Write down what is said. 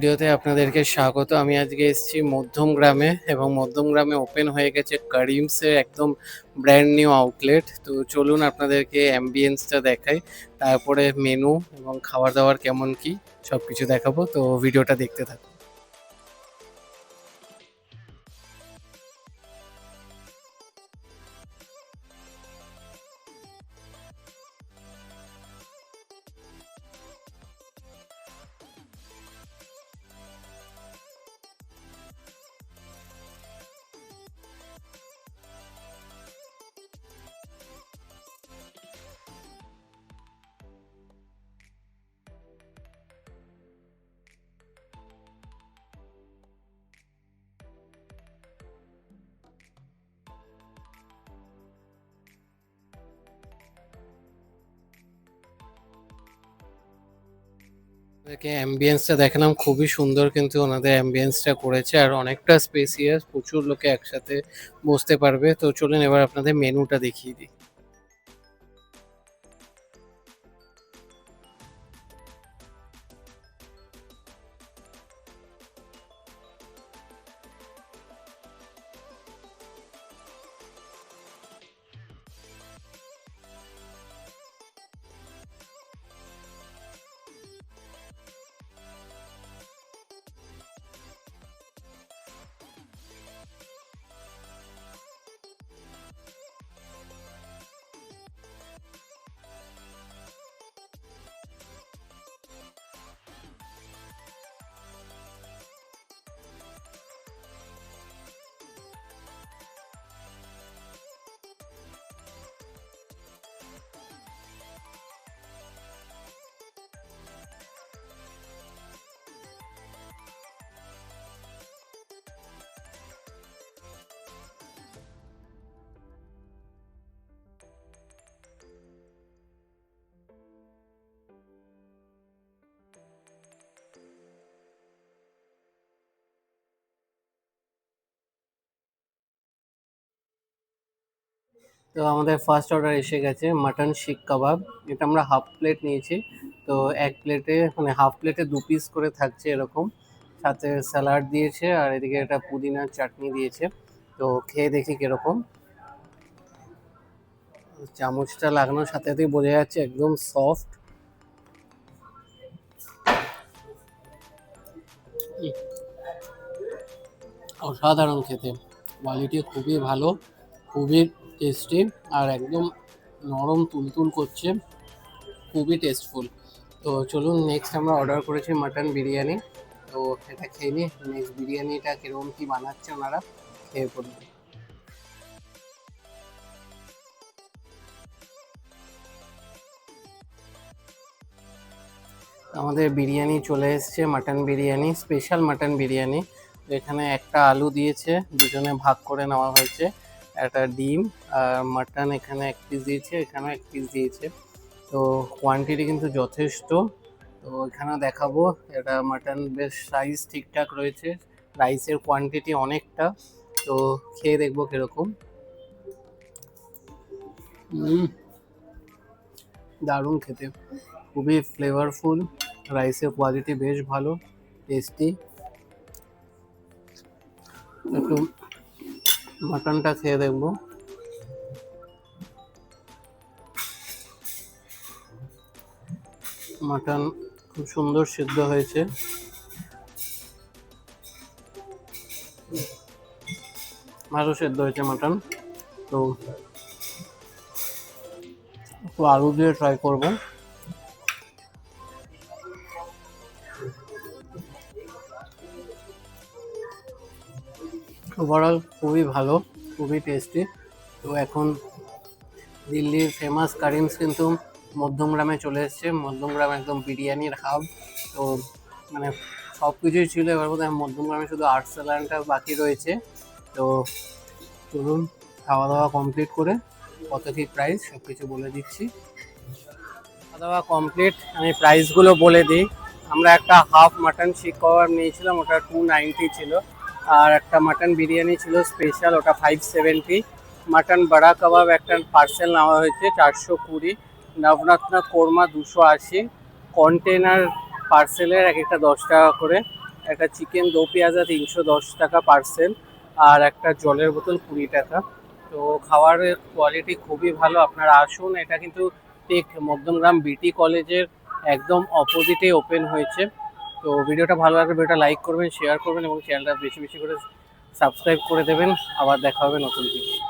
ভিডিওতে আপনাদেরকে স্বাগত। আমি আজকে এসেছি মধ্যমগ্রামে এবং মধ্যমগ্রামে ওপেন হয়ে গেছে করিমসের একদম ব্র্যান্ড নিউ আউটলেট। তো চলুন আপনাদেরকে অ্যাম্বিয়েন্সটা দেখাই, তারপরে মেনু এবং খাবার দাবার কেমন কি সব কিছু দেখাবো। তো ভিডিওটা দেখতে থাকুন। ওদেরকে অ্যাম্বিয়েন্সটা দেখালাম, খুবই সুন্দর কিন্তু ওনাদের অ্যাম্বিয়েন্সটা করেছে, আর অনেকটা স্পেসিয়াস, প্রচুর লোকে একসাথে বসতে পারবে। তো চলুন এবার আপনাদের মেনুটা দেখিয়ে দিই। তো আমাদের ফার্স্ট অর্ডার এসে গেছে মাটন শিক কাবাব। এটা আমরা হাফ প্লেট নিয়েছি। তো এক প্লেটে মানে হাফ প্লেটে 2 পিস করে থাকছে এরকম, সাথে স্যালাড দিয়েছে আর এদিকে একটা পুদিনার চাটনি দিয়েছে। তো খেয়ে দেখি কিরকম। চামচটা লাগানোর সাথে সাথেই বোঝা যাচ্ছে একদম সফট, অসাধারণ খেতে। কোয়ালিটি খুবই ভালো, খুবই টেস্টি, আর একদম নরম তুলতুল করছে, খুবই টেস্টফুল। তো চলুন নেক্সট আমরা অর্ডার করেছি মাটন বিরিয়ানি। তো এটা খেয়ে নিই, নেক্সট বিরিয়ানিটা কীরকম কী বানাচ্ছে ওনারা, খেয়ে পড়ুন। আমাদের বিরিয়ানি চলে এসছে, mutton biryani, special mutton biryani. এখানে একটা আলু দিয়েছে, দুজনে ভাগ করে নেওয়া হয়েছে, একটা ডিম আর মাটন এখানে 1 পিস দিয়েছে, এখানেও 1 পিস দিয়েছে। তো কোয়ান্টিটি কিন্তু যথেষ্ট। তো এখানে দেখাবো, এটা মাটন বেশ সাইজ ঠিকঠাক রয়েছে, রাইসের কোয়ান্টিটি অনেকটা। তো খেয়ে দেখবো কিরকম। দারুণ খেতে, খুবই ফ্লেভারফুল, রাইসের কোয়ালিটি বেশ ভালো, টেস্টি। একটু মাটনটা খেয়ে দেখবো। মাটন খুব সুন্দর সিদ্ধ হয়েছে, ভালো সেদ্ধ হয়েছে মাটন। তো একটু আলু দিয়ে ট্রাই করবো। ওভারঅল খুবই ভালো, খুবই টেস্টি। তো এখন দিল্লির ফেমাস কারিমস কিন্তু মধ্যমগ্রামে চলে এসছে। মধ্যমগ্রাম একদম বিরিয়ানির হাব। তো মানে সব কিছুই ছিল, এবার বোধহয় মধ্যমগ্রামে শুধু আর্টসালানটা বাকি রয়েছে। তো চলুন খাওয়া দাওয়া কমপ্লিট করে কত কী প্রাইস সব কিছু বলে দিচ্ছি। খাওয়া দাওয়া কমপ্লিট, আমি প্রাইসগুলো বলে দিই। আমরা একটা হাফ মাটন শিক কাবাব নিয়েছিলাম, ওটা 290 ছিল। আর একটা মাটন বিরিয়ানি ছিল স্পেশাল, ওটা 570। মাটন বড়া কাবাব একটা পার্সেল নেওয়া হয়েছে 420। নবরত্ন কোরমা 280। কন্টেনার পার্সেলের এক একটা 10 টাকা করে। একটা চিকেন দো পেঁয়াজা 310 টাকা পার্সেল, আর একটা জলের বোতল 20 টাকা। তো খাবারের কোয়ালিটি খুবই ভালো, আপনারা আসুন। এটা কিন্তু ঠিক মধ্যমগ্রাম বিটি কলেজের একদম অপোজিটে ওপেন হয়েছে। তো ভিডিওটা ভালো লাগলে ভিডিওটা লাইক করবেন, শেয়ার করবেন এবং চ্যানেলটা বেশি বেশি করে সাবস্ক্রাইব করে দেবেন। আবার দেখা হবে নতুন ভিডিও।